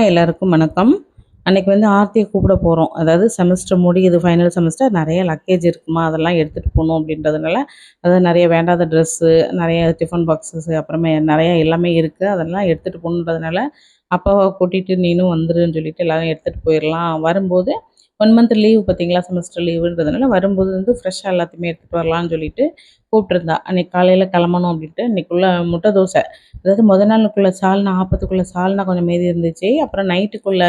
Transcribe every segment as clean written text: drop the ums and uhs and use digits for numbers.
எல்லாருக்கும் வணக்கம். அன்னைக்கு வந்து ஆர்த்திய கூப்பிட போறோம். அதாவது செமஸ்டர் முடியுது, ஃபைனல் செமஸ்டர். நெறைய லக்கேஜ் இருக்குமா, அதெல்லாம் எடுத்துட்டு போணும் அப்படின்றதுனால, அதாவது நெறைய வேண்டாத ட்ரெஸ்ஸு, நெறைய டிஃபன் பாக்ஸஸ் அப்புறமே நெறைய எல்லாமே இருக்கு. அதெல்லாம் எடுத்துட்டு போணுன்றதுனால, அப்பாவ கூட்டிட்டு நீனும் வந்துருன்னு சொல்லிட்டு எல்லாரும் எடுத்துட்டு போயிரலாம். வரும்போது 1 மந்த் லீவ் பார்த்தீங்களா, செமஸ்டர் லீவுன்றதுனால வரும்போது வந்து ஃப்ரெஷ்ஷா எல்லாத்தையுமே எடுத்துட்டு வரலான்னு சொல்லிட்டு கூப்பிட்டுருந்தா. அன்னைக்கு காலையில கிளம்பணும் அப்படின்ட்டு, இன்னைக்குள்ள முட்டை தோசை. அதாவது நாளுக்குள்ள சால்னா, ஆப்பத்துக்குள்ள சால்னா கொஞ்சம் மீதி இருந்துச்சு. அப்புறம் நைட்டுக்குள்ள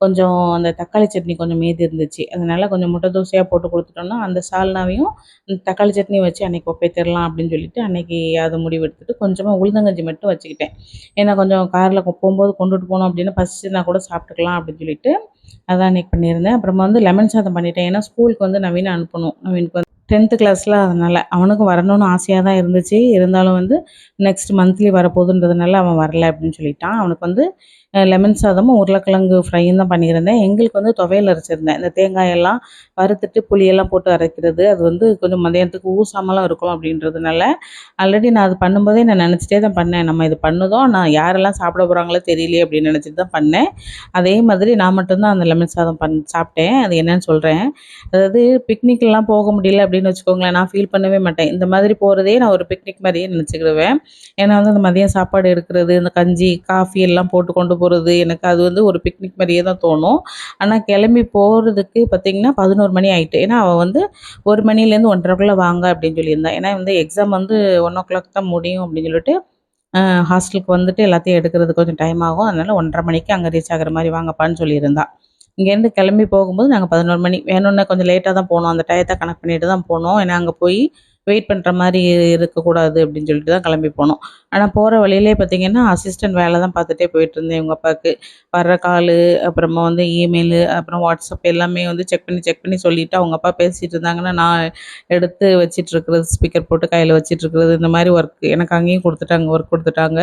கொஞ்சம் அந்த தக்காளி சட்னி கொஞ்சம் மீதி இருந்துச்சு. அதனால கொஞ்சம் முட்டை தோசையா போட்டு குடுத்துட்டோம்னா, அந்த சால்னாவையும், அந்த தக்காளி சட்னியும் வச்சு அன்னைக்கு ஒப்பேத்திரலாம் அப்படின்னு சொல்லிட்டு, அன்னைக்கு அத முடிவெடுத்துட்டு கொஞ்சமா உளுந்தங்கஞ்சி மட்டும் வச்சுக்கிட்டேன். ஏன்னா கொஞ்சம் கார்ல போம்போது கொண்டுட்டு போனோம் அப்படின்னா, பசிச்சுதுனா கூட சாப்பிட்டுக்கலாம் அப்படின்னு சொல்லிட்டு, அதான் அன்னைக்கு பண்ணியிருந்தேன். அப்புறமா வந்து லெமன் சாதம் பண்ணிட்டேன். ஏன்னா ஸ்கூலுக்கு வந்து நவீன அனுப்பணும். நவீனுக்கு வந்து 10th கிளாஸ்ல அதனால. அவனுக்கும் வரணும்னு ஆசையா தான் இருந்துச்சு. இருந்தாலும் வந்து நெக்ஸ்ட் மந்த்லி வரப்போகுதுன்றதுனால அவன் வரல அப்படின்னு சொல்லிட்டான். அவனுக்கு வந்து லெமன் சாதமும், உருளைக்கிழங்கு ஃப்ரையும் தான் பண்ணியிருந்தேன். எங்களுக்கு வந்து துவையல் அரைச்சிருந்தேன். இந்த தேங்காயெல்லாம் வறுத்துட்டு புளியெல்லாம் போட்டு அரைக்கிறது, அது வந்து கொஞ்சம் மதியானத்துக்கு ஊசாமலாம் இருக்கும் அப்படின்றதுனால, ஆல்ரெடி நான் அது பண்ணும்போதே நான் நினச்சிட்டே தான் பண்ணேன். நம்ம இது பண்ணுதோம், நான் யாரெல்லாம் சாப்பிட போகிறாங்களோ தெரியலையே அப்படின்னு நினச்சிட்டு தான் பண்ணேன். அதே மாதிரி நான் மட்டும் தான் அந்த லெமன் சாதம் சாப்பிட்டேன். அது என்னன்னு சொல்றேன். அதாவது பிக்னிக்லாம் போக முடியல அப்படின்னு வச்சுக்கோங்களேன், நான் ஃபீல் பண்ணவே மாட்டேன். இந்த மாதிரி போறதே நான் ஒரு பிக்னிக் மாரியே நினச்சுக்கிடுவேன். ஏன்னா வந்து அந்த மதியம் சாப்பாடு எடுக்கிறது, இந்த கஞ்சி, காஃபி எல்லாம் போட்டு கொண்டு போறது, எனக்கு அது வந்து ஒரு பிக்னிக் மாரியே தான் தோணும். ஆனா கிளம்பி போறதுக்கு பார்த்தீங்கன்னா 11 மணி ஆயிட்டு. ஏன்னா அவ வந்து 1 மணிலேருந்து 1:30க்குள்ள வாங்க அப்படின்னு சொல்லியிருந்தா. ஏன்னா வந்து எக்ஸாம் வந்து 1:00 தான் முடியும் அப்படின்னு சொல்லிட்டு, ஹாஸ்டலுக்கு வந்துட்டு எல்லாத்தையும் எடுக்கிறதுக்கு கொஞ்சம் டைம் ஆகும். அதனால 1:30 மணிக்கு அங்க ரீச் ஆகுற மாரி வாங்கப்பான்னு சொல்லியிருந்தா. இங்கேருந்து கிளம்பி போகும்போது நாங்க 11 மணி வேணும்னே கொஞ்சம் லேட்டா தான் போனோம். அந்த டயத்த கணக்கு பண்ணிட்டு தான் போனோம். ஏன்னா அங்க போய் வெயிட் பண்ற மாரி இருக்கக்கூடாது அப்படின்னு சொல்லிட்டு தான் கிளம்பி போனோம். ஆனா போற வழியிலே பார்த்தீங்கன்னா, அசிஸ்டன்ட் வேல தான் பார்த்துட்டே போயிட்டுருந்தேன் இவங்க அப்பாவுக்கு. வர்ற காலு, அப்புறமா வந்து இமெயிலு, அப்புறம் வாட்ஸ்அப் எல்லாமே வந்து செக் பண்ணி சொல்லிட்டு அவங்க அப்பா பேசிட்டு இருந்தாங்கன்னா, நான் எடுத்து வச்சுட்டுருக்கிறது, ஸ்பீக்கர் போட்டு கையில வச்சுட்டுருக்கிறது, இந்த மாரி ஒர்க் எனக்கு அங்கேயும் குடுத்துட்டாங்க, ஒர்க் குடுத்துட்டாங்க.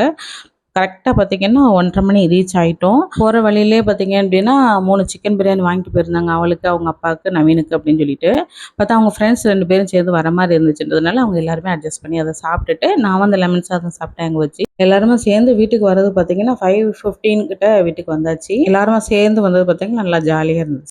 கரெக்ட்டா பார்த்தீங்கன்னா 1:30 மணி ரீச் ஆயிட்டோம். போற வழியிலே பார்த்தீங்க அப்டின்னா, 3 சிக்கன் பிரியாணி வாங்கிட்டு போயிருந்தாங்க. அவளுக்கு, அவங்க அப்பாவுக்கு, நவீனுக்கு அப்டின்னு சொல்லிட்டு. பார்த்தா அவங்க ஃப்ரெண்ட்ஸ் 2 பேரும் சேர்ந்து வர மாரி இருந்துச்சுன்றதுனால, அவங்க எல்லாருமே அட்ஜஸ்ட் பண்ணி அத சாப்ட்டுட்டு, நான் வந்து லெமன் சாதம் சாப்பிட்டேன் அங்க வச்சு. எல்லாருமே சேர்ந்து வீட்டுக்கு வரது பார்த்தீங்கன்னா, 5:15 கிட்ட வீட்டுக்கு வந்தாச்சு. எல்லாருமா சேர்ந்து வந்தது பார்த்தீங்கன்னா, நல்லா ஜாலியா இருந்துச்சு.